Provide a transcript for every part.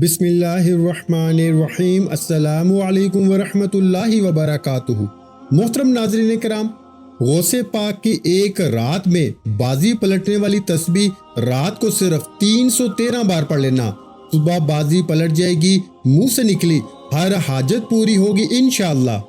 بسم اللہ الرحمن الرحیم۔ السلام علیکم ورحمۃ اللہ وبرکاتہ۔ محترم ناظرین کرام، غوث پاک کی ایک رات میں بازی پلٹنے والی تسبیح رات کو صرف 313 بار پڑھ لینا، صبح بازی پلٹ جائے گی، منہ سے نکلی ہر حاجت پوری ہوگی انشاءاللہ۔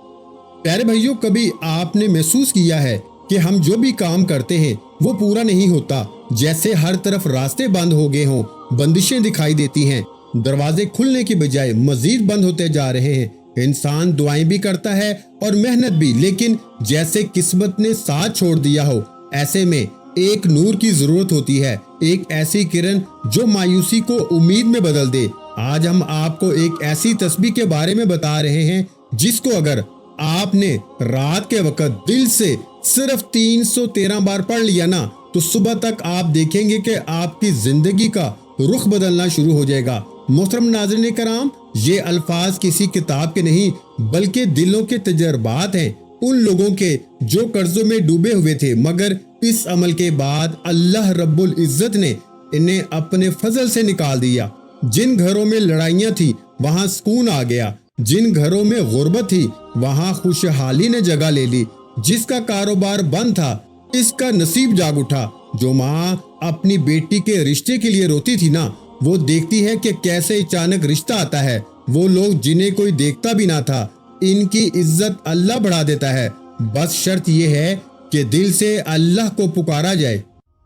پیارے بھائیوں، کبھی آپ نے محسوس کیا ہے کہ ہم جو بھی کام کرتے ہیں وہ پورا نہیں ہوتا، جیسے ہر طرف راستے بند ہو گئے ہوں، بندشیں دکھائی دیتی ہیں، دروازے کھلنے کی بجائے مزید بند ہوتے جا رہے ہیں۔ انسان دعائیں بھی کرتا ہے اور محنت بھی، لیکن جیسے قسمت نے ساتھ چھوڑ دیا ہو۔ ایسے میں ایک نور کی ضرورت ہوتی ہے، ایک ایسی کرن جو مایوسی کو امید میں بدل دے۔ آج ہم آپ کو ایک ایسی تسبیح کے بارے میں بتا رہے ہیں جس کو اگر آپ نے رات کے وقت دل سے صرف 313 بار پڑھ لیا نا، تو صبح تک آپ دیکھیں گے کہ آپ کی زندگی کا رخ بدلنا شروع ہو جائے گا۔ محترم ناظرین کرام، یہ الفاظ کسی کتاب کے نہیں بلکہ دلوں کے تجربات ہیں، ان لوگوں کے جو قرضوں میں ڈوبے ہوئے تھے، مگر اس عمل کے بعد اللہ رب العزت نے انہیں اپنے فضل سے نکال دیا۔ جن گھروں میں لڑائیاں تھی وہاں سکون آ گیا، جن گھروں میں غربت تھی وہاں خوشحالی نے جگہ لے لی، جس کا کاروبار بند تھا اس کا نصیب جاگ اٹھا۔ جو ماں اپنی بیٹی کے رشتے کے لیے روتی تھی نا، وہ دیکھتی ہے کہ کیسے اچانک رشتہ آتا ہے۔ وہ لوگ جنہیں کوئی دیکھتا بھی نہ تھا، ان کی عزت اللہ بڑھا دیتا ہے۔ بس شرط یہ ہے کہ دل سے اللہ کو پکارا جائے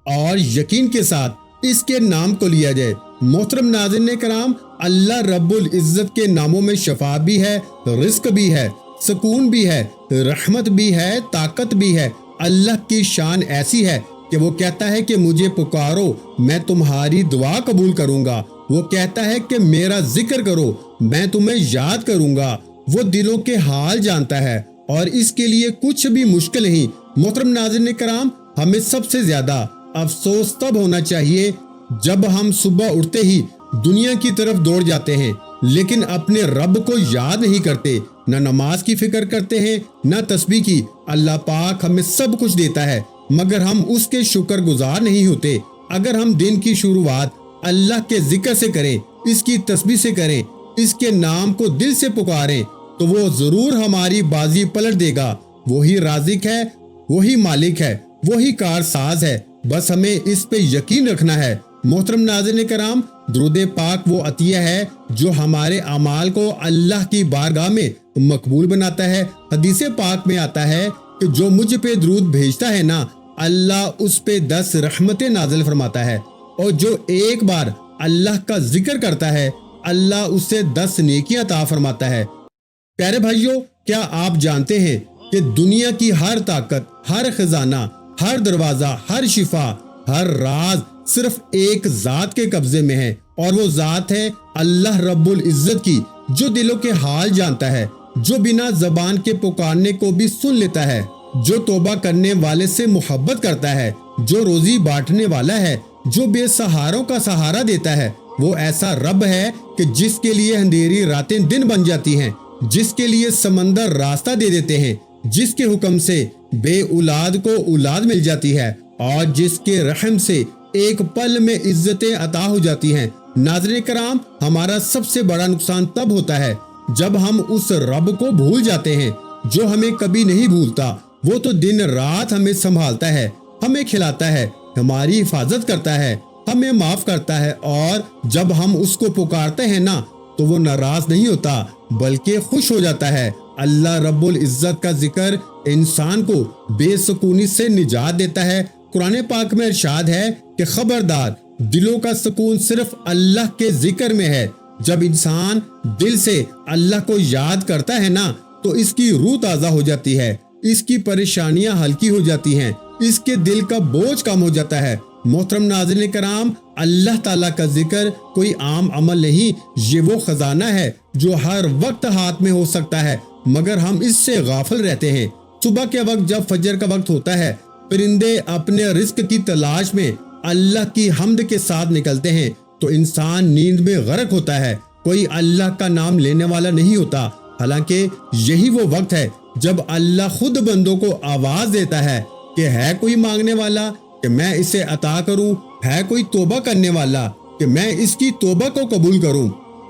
اور یقین کے ساتھ اس کے نام کو لیا جائے۔ محترم ناظرین کرام، اللہ رب العزت کے ناموں میں شفا بھی ہے، رزق بھی ہے، سکون بھی ہے، رحمت بھی ہے، طاقت بھی ہے۔ اللہ کی شان ایسی ہے کہ وہ کہتا ہے کہ مجھے پکارو، میں تمہاری دعا قبول کروں گا۔ وہ کہتا ہے کہ میرا ذکر کرو، میں تمہیں یاد کروں گا۔ وہ دلوں کے حال جانتا ہے اور اس کے لیے کچھ بھی مشکل نہیں۔ محترم ناظرین کرام، ہمیں سب سے زیادہ افسوس تب ہونا چاہیے جب ہم صبح اٹھتے ہی دنیا کی طرف دوڑ جاتے ہیں، لیکن اپنے رب کو یاد نہیں کرتے، نہ نماز کی فکر کرتے ہیں نہ تسبیح کی۔ اللہ پاک ہمیں سب کچھ دیتا ہے مگر ہم اس کے شکر گزار نہیں ہوتے۔ اگر ہم دن کی شروعات اللہ کے ذکر سے کریں، اس کی تسبیح سے کریں، اس کے نام کو دل سے پکاریں، تو وہ ضرور ہماری بازی پلٹ دے گا۔ وہی رازق ہے، وہی مالک ہے، وہی کارساز ہے، بس ہمیں اس پہ یقین رکھنا ہے۔ محترم ناظرین کرام، درود پاک وہ عطیہ ہے جو ہمارے اعمال کو اللہ کی بارگاہ میں مقبول بناتا ہے۔ حدیث پاک میں آتا ہے کہ جو مجھ پہ درود بھیجتا ہے نا، اللہ اس پہ 10 رحمتیں نازل فرماتا ہے، اور جو ایک بار اللہ کا ذکر کرتا ہے اللہ اس سے 10 نیکیاں عطا فرماتا ہے۔ پیارے بھائیوں، کیا آپ جانتے ہیں کہ دنیا کی ہر طاقت، ہر خزانہ، ہر دروازہ، ہر شفا، ہر راز صرف ایک ذات کے قبضے میں ہے، اور وہ ذات ہے اللہ رب العزت کی، جو دلوں کے حال جانتا ہے، جو بنا زبان کے پکارنے کو بھی سن لیتا ہے، جو توبہ کرنے والے سے محبت کرتا ہے، جو روزی بانٹنے والا ہے، جو بے سہاروں کا سہارا دیتا ہے۔ وہ ایسا رب ہے کہ جس کے لیے اندھیری راتیں دن بن جاتی ہیں، جس کے لیے سمندر راستہ دے دیتے ہیں، جس کے حکم سے بے اولاد کو اولاد مل جاتی ہے، اور جس کے رحم سے ایک پل میں عزتیں عطا ہو جاتی ہیں۔ ناظرین کرام، ہمارا سب سے بڑا نقصان تب ہوتا ہے جب ہم اس رب کو بھول جاتے ہیں جو ہمیں کبھی نہیں بھولتا۔ وہ تو دن رات ہمیں سنبھالتا ہے، ہمیں کھلاتا ہے، ہماری حفاظت کرتا ہے، ہمیں معاف کرتا ہے، اور جب ہم اس کو پکارتے ہیں نا تو وہ ناراض نہیں ہوتا بلکہ خوش ہو جاتا ہے۔ اللہ رب العزت کا ذکر انسان کو بے سکونی سے نجات دیتا ہے۔ قرآن پاک میں ارشاد ہے کہ خبردار، دلوں کا سکون صرف اللہ کے ذکر میں ہے۔ جب انسان دل سے اللہ کو یاد کرتا ہے نا تو اس کی روح تازہ ہو جاتی ہے، اس کی پریشانیاں ہلکی ہو جاتی ہیں، اس کے دل کا بوجھ کم ہو جاتا ہے۔ محترم ناظرین کرام، اللہ تعالیٰ کا ذکر کوئی عام عمل نہیں، یہ وہ خزانہ ہے جو ہر وقت ہاتھ میں ہو سکتا ہے، مگر ہم اس سے غافل رہتے ہیں۔ صبح کے وقت جب فجر کا وقت ہوتا ہے، پرندے اپنے رزق کی تلاش میں اللہ کی حمد کے ساتھ نکلتے ہیں، تو انسان نیند میں غرق ہوتا ہے، کوئی اللہ کا نام لینے والا نہیں ہوتا۔ حالانکہ یہی وہ وقت ہے جب اللہ خود بندوں کو آواز دیتا ہے کہ ہے کوئی مانگنے والا کہ میں اسے عطا کروں، ہے کوئی توبہ کرنے والا کہ میں اس کی توبہ کو قبول کروں۔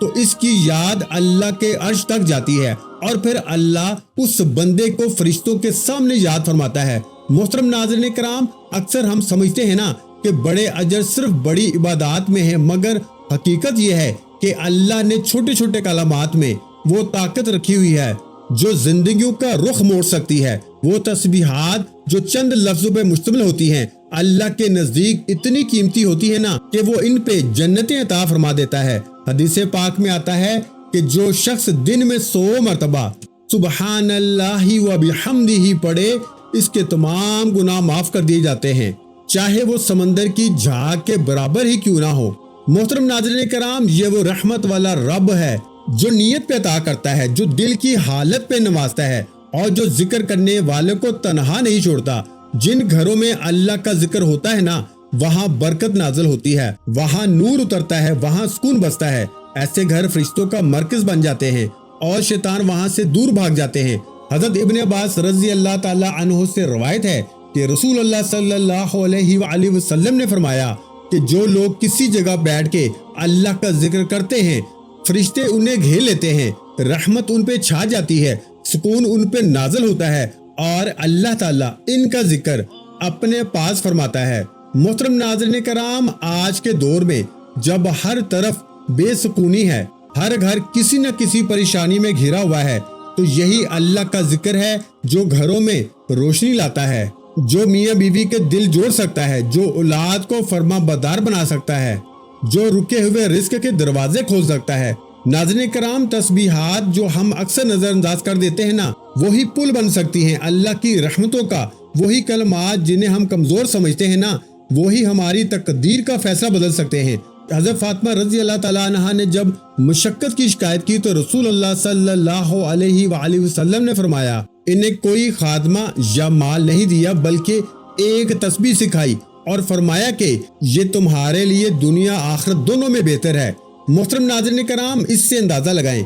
تو اس کی یاد اللہ کے عرش تک جاتی ہے اور پھر اللہ اس بندے کو فرشتوں کے سامنے یاد فرماتا ہے۔ محترم ناظرین کرام، اکثر ہم سمجھتے ہیں نا کہ بڑے اجر صرف بڑی عبادات میں ہے، مگر حقیقت یہ ہے کہ اللہ نے چھوٹے چھوٹے کلمات میں وہ طاقت رکھی ہوئی ہے جو زندگیوں کا رخ موڑ سکتی ہے۔ وہ تسبیحات جو چند لفظوں پہ مشتمل ہوتی ہیں، اللہ کے نزدیک اتنی قیمتی ہوتی ہے نا کہ وہ ان پہ جنتیں عطا فرما دیتا ہے۔ حدیث پاک میں آتا ہے کہ جو شخص دن میں 100 مرتبہ سبحان اللہ و بحمدہ پڑھے، اس کے تمام گناہ معاف کر دیے جاتے ہیں، چاہے وہ سمندر کی جھاگ کے برابر ہی کیوں نہ ہو۔ محترم ناظرین کرام، یہ وہ رحمت والا رب ہے جو نیت پہ عطا کرتا ہے، جو دل کی حالت پہ نوازتا ہے اور جو ذکر کرنے والے کو تنہا نہیں چھوڑتا۔ جن گھروں میں اللہ کا ذکر ہوتا ہے نا، وہاں برکت نازل ہوتی ہے، وہاں نور اترتا ہے، وہاں سکون بستا ہے۔ ایسے گھر فرشتوں کا مرکز بن جاتے ہیں اور شیطان وہاں سے دور بھاگ جاتے ہیں۔ حضرت ابن عباس رضی اللہ تعالی عنہ سے روایت ہے کہ رسول اللہ صلی اللہ علیہ وآلہ وسلم نے فرمایا کہ جو لوگ کسی جگہ بیٹھ کے اللہ کا ذکر کرتے ہیں، فرشتے انہیں گھیر لیتے ہیں، رحمت ان پہ چھا جاتی ہے، سکون ان پہ نازل ہوتا ہے اور اللہ تعالیٰ ان کا ذکر اپنے پاس فرماتا ہے۔ محترم ناظرین کرام، آج کے دور میں جب ہر طرف بے سکونی ہے، ہر گھر کسی نہ کسی پریشانی میں گھرا ہوا ہے، تو یہی اللہ کا ذکر ہے جو گھروں میں روشنی لاتا ہے، جو میاں بیوی کے دل جوڑ سکتا ہے، جو اولاد کو فرما بردار بنا سکتا ہے، جو رکے ہوئے رزق کے دروازے کھول سکتا ہے۔ ناظرین کرام، تسبیحات جو ہم اکثر نظر انداز کر دیتے ہیں نا، وہی پل بن سکتی ہیں اللہ کی رحمتوں کا۔ وہی کلمات جنہیں ہم کمزور سمجھتے ہیں نا، وہی ہماری تقدیر کا فیصلہ بدل سکتے ہیں۔ حضرت فاطمہ رضی اللہ تعالیٰ عنہا نے جب مشقت کی شکایت کی تو رسول اللہ صلی اللہ علیہ وآلہ وسلم نے فرمایا، انہیں کوئی خادمہ یا مال نہیں دیا، بلکہ ایک تسبیح سکھائی اور فرمایا کہ یہ تمہارے لیے دنیا آخرت دونوں میں بہتر ہے۔ محترم ناظرین کرام، اس سے اندازہ لگائیں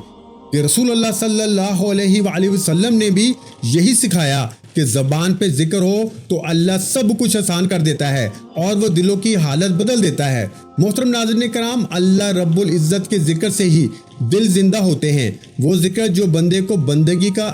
کہ رسول اللہ صلی اللہ علیہ وآلہ وسلم نے بھی یہی سکھایا کہ زبان پہ ذکر ہو تو اللہ سب کچھ آسان کر دیتا ہے اور وہ دلوں کی حالت بدل دیتا ہے۔ محترم ناظرین کرام، اللہ رب العزت کے ذکر سے ہی دل زندہ ہوتے ہیں، وہ ذکر جو بندے کو بندگی کا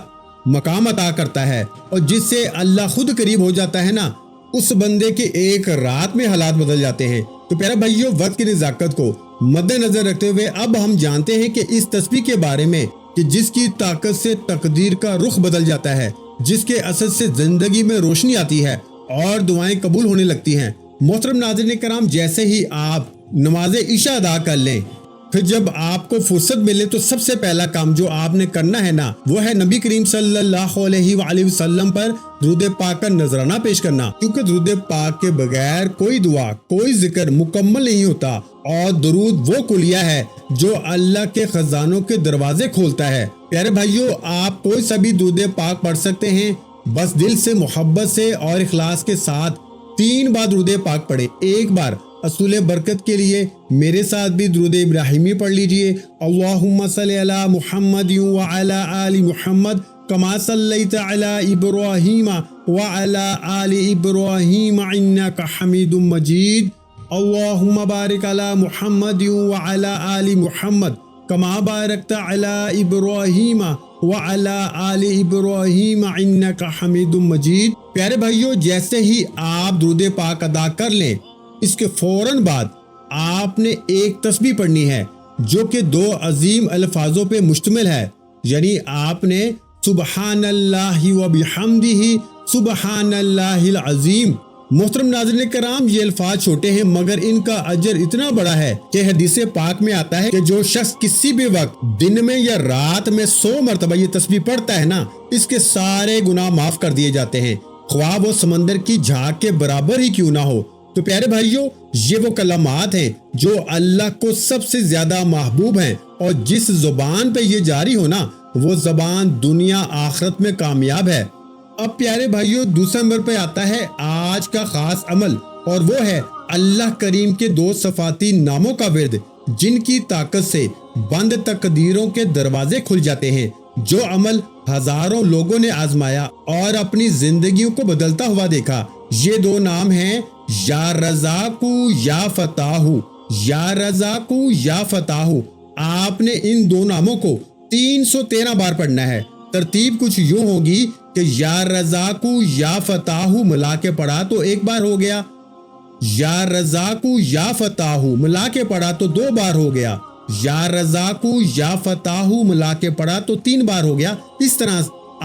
مقام عطا کرتا ہے اور جس سے اللہ خود قریب ہو جاتا ہے نا، اس بندے کے ایک رات میں حالات بدل جاتے ہیں۔ تو پیارے بھائیوں، وقت کی نزاکت کو مد نظر رکھتے ہوئے اب ہم جانتے ہیں کہ اس تسبیح کے بارے میں کہ جس کی طاقت سے تقدیر کا رخ بدل جاتا ہے، جس کے اثر سے زندگی میں روشنی آتی ہے اور دعائیں قبول ہونے لگتی ہیں۔ محترم ناظرین کرام، جیسے ہی آپ نماز عشاء ادا کر لیں، پھر جب آپ کو فرصت ملے تو سب سے پہلا کام جو آپ نے کرنا ہے نا، وہ ہے نبی کریم صلی اللہ علیہ وآلہ وسلم پر درود پاک کا نذرانہ پیش کرنا، کیونکہ درود پاک کے بغیر کوئی دعا، کوئی ذکر مکمل نہیں ہوتا، اور درود وہ کلیہ ہے جو اللہ کے خزانوں کے دروازے کھولتا ہے۔ پیارے بھائیوں، آپ کوئی سا بھی درود پاک پڑھ سکتے ہیں، بس دل سے، محبت سے اور اخلاص کے ساتھ 3 بار درود پاک پڑھیں۔ ایک بار اصول برکت کے لیے میرے ساتھ بھی درود ابراہیمی پڑھ لیجئے، اللہم صلی علی محمد وعلی آل محمد کما صلیت علی ابراہیم وعلی آل ابراہیم انک حمید مجید، اللہم بارک علی محمد وعلی آل محمد کما بارکت علی ابراہیم وعلی آل ابراہیم انک حمید مجید۔ پیارے بھائیوں، جیسے ہی آپ درود پاک ادا کر لیں، اس کے فوراً بعد آپ نے ایک تسبیح پڑھنی ہے جو کہ 2 عظیم الفاظوں پہ مشتمل ہے، یعنی آپ نے سبحان اللہ و بحمدہ سبحان اللہ العظیم۔ محترم ناظرین کرام، یہ الفاظ چھوٹے ہیں مگر ان کا اجر اتنا بڑا ہے کہ حدیث پاک میں آتا ہے کہ جو شخص کسی بھی وقت دن میں یا رات میں 100 مرتبہ یہ تسبیح پڑھتا ہے نا، اس کے سارے گناہ معاف کر دیے جاتے ہیں، خواہ وہ سمندر کی جھاگ کے برابر ہی کیوں نہ ہو۔ تو پیارے بھائیوں، یہ وہ کلمات ہیں جو اللہ کو سب سے زیادہ محبوب ہیں، اور جس زبان پہ یہ جاری ہو نا، وہ زبان دنیا آخرت میں کامیاب ہے۔ اب پیارے بھائیوں، دوسرے نمبر پہ آتا ہے آج کا خاص عمل، اور وہ ہے اللہ کریم کے 2 صفاتی ناموں کا ورد، جن کی طاقت سے بند تقدیروں کے دروازے کھل جاتے ہیں۔ جو عمل ہزاروں لوگوں نے آزمایا اور اپنی زندگیوں کو بدلتا ہوا دیکھا، یہ 2 نام ہیں یا رزاق یا فتاح، یا رزاق یا فتاح۔ آپ نے ان دو ناموں کو 313 بار پڑھنا ہے۔ ترتیب کچھ یوں ہوگی کہ یا رزاقو یا فتاحو ملا کے پڑھا تو ایک بار ہو گیا، یا رزاقو یا فتاحو ملا کے پڑھا تو 2 بار ہو گیا، یا رزاقو یا فتاحو ملا کے پڑھا تو 3 بار ہو گیا۔ اس طرح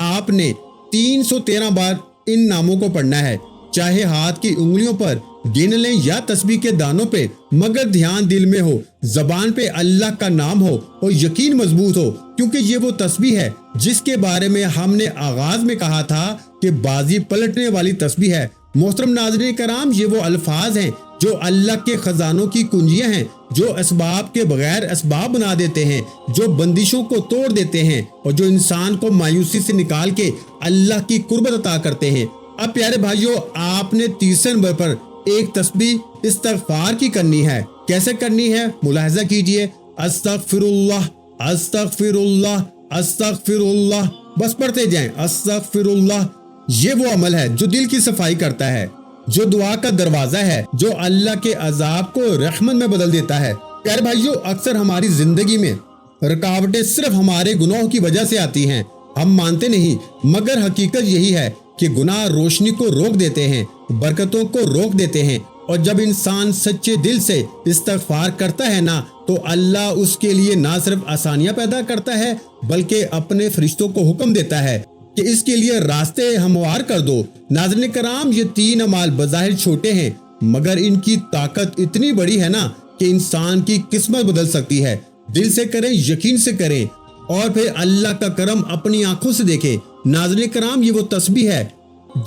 آپ نے 313 بار ان ناموں کو پڑھنا ہے، چاہے ہاتھ کی انگلیوں پر گن لیں یا تسبیح کے دانوں پہ، مگر دھیان دل میں ہو، زبان پہ اللہ کا نام ہو اور یقین مضبوط ہو، کیونکہ یہ وہ تسبیح ہے جس کے بارے میں ہم نے آغاز میں کہا تھا کہ بازی پلٹنے والی تسبیح ہے۔ محترم ناظرین کرام، یہ وہ الفاظ ہیں جو اللہ کے خزانوں کی کنجیاں ہیں، جو اسباب کے بغیر اسباب بنا دیتے ہیں، جو بندشوں کو توڑ دیتے ہیں اور جو انسان کو مایوسی سے نکال کے اللہ کی قربت عطا کرتے ہیں۔ اب پیارے بھائیوں، آپ نے تیسرے نمبر پر ایک تسبیح استغفار کی کرنی ہے۔ کیسے کرنی ہے ملاحظہ کیجئے، استغفر اللہ استغفر اللہ استغفر اللہ، بس پڑھتے جائیں استغفر اللہ۔ یہ وہ عمل ہے جو دل کی صفائی کرتا ہے، جو دعا کا دروازہ ہے، جو اللہ کے عذاب کو رحمت میں بدل دیتا ہے۔ پیارے بھائیوں، اکثر ہماری زندگی میں رکاوٹیں صرف ہمارے گناہوں کی وجہ سے آتی ہیں، ہم مانتے نہیں، مگر حقیقت یہی ہے کہ گناہ روشنی کو روک دیتے ہیں، برکتوں کو روک دیتے ہیں، اور جب انسان سچے دل سے استغفار کرتا ہے نا، تو اللہ اس کے لیے نہ صرف آسانیاں پیدا کرتا ہے بلکہ اپنے فرشتوں کو حکم دیتا ہے کہ اس کے لیے راستے ہموار کر دو۔ ناظرین کرام، یہ 3 اعمال بظاہر چھوٹے ہیں مگر ان کی طاقت اتنی بڑی ہے نا کہ انسان کی قسمت بدل سکتی ہے۔ دل سے کریں، یقین سے کریں اور پھر اللہ کا کرم اپنی آنکھوں سے دیکھیں۔ ناظرین کرام، یہ وہ تسبیح ہے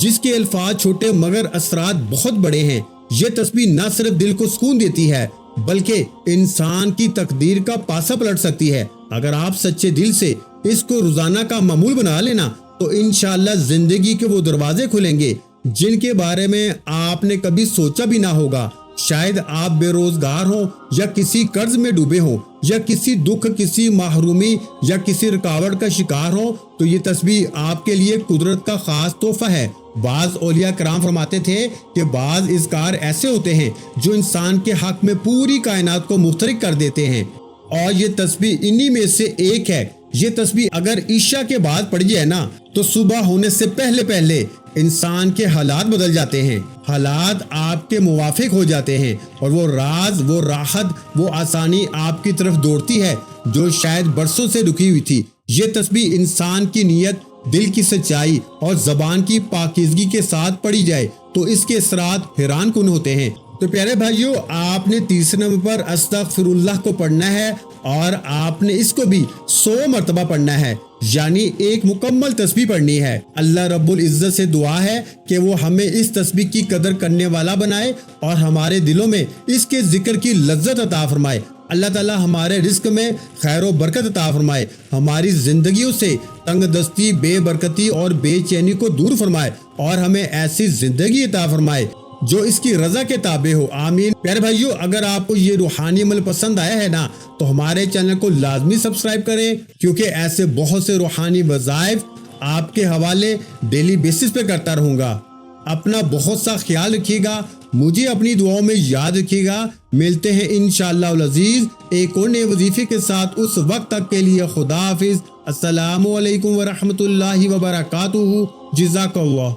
جس کے الفاظ چھوٹے مگر اثرات بہت بڑے ہیں۔ یہ تسبیح نہ صرف دل کو سکون دیتی ہے بلکہ انسان کی تقدیر کا پاسا پلٹ سکتی ہے۔ اگر آپ سچے دل سے اس کو روزانہ کا معمول بنا لینا تو انشاءاللہ زندگی کے وہ دروازے کھلیں گے جن کے بارے میں آپ نے کبھی سوچا بھی نہ ہوگا۔ شاید آپ بے روزگار ہوں یا کسی قرض میں ڈوبے ہوں یا کسی دکھ، کسی محرومی یا کسی رکاوٹ کا شکار ہوں، تو یہ تسبیح آپ کے لیے قدرت کا خاص تحفہ ہے۔ بعض اولیاء کرام فرماتے تھے کہ بعض اذکار ایسے ہوتے ہیں جو انسان کے حق میں پوری کائنات کو مفترق کر دیتے ہیں، اور یہ تسبیح انہی میں سے ایک ہے۔ یہ تسبیح اگر عشاء کے بعد پڑھی جائے نا تو صبح ہونے سے پہلے پہلے انسان کے حالات بدل جاتے ہیں، حالات آپ کے موافق ہو جاتے ہیں، اور وہ راز، وہ راحت، وہ آسانی آپ کی طرف دوڑتی ہے جو شاید برسوں سے رکی ہوئی تھی۔ یہ تسبیح انسان کی نیت، دل کی سچائی اور زبان کی پاکیزگی کے ساتھ پڑھی جائے تو اس کے اثرات حیران کن ہوتے ہیں۔ تو پیارے بھائیوں، آپ نے تیسرے نمبر پر استغفر اللہ کو پڑھنا ہے اور آپ نے اس کو بھی 100 مرتبہ پڑھنا ہے، یعنی ایک مکمل تسبیح پڑھنی ہے۔ اللہ رب العزت سے دعا ہے کہ وہ ہمیں اس تسبیح کی قدر کرنے والا بنائے اور ہمارے دلوں میں اس کے ذکر کی لذت عطا فرمائے۔ اللہ تعالیٰ ہمارے رزق میں خیر و برکت عطا فرمائے، ہماری زندگیوں سے تنگ دستی، بے برکتی اور بے چینی کو دور فرمائے اور ہمیں ایسی زندگی عطا فرمائے جو اس کی رضا کے تابع ہو، آمین۔ پیارے بھائیوں، اگر آپ کو یہ روحانی عمل پسند آیا ہے نا تو ہمارے چینل کو لازمی سبسکرائب کریں، کیونکہ ایسے بہت سے روحانی وظائف آپ کے حوالے ڈیلی بیسس پہ کرتا رہوں گا۔ اپنا بہت سا خیال رکھیے گا، مجھے اپنی دعاؤں میں یاد رکھیے گا۔ ملتے ہیں انشاءاللہ العزیز ایک اور نئے وظیفے کے ساتھ، اس وقت تک کے لیے خدا حافظ۔ السلام علیکم ورحمۃ اللہ وبرکاتہ۔ جزاک اللہ۔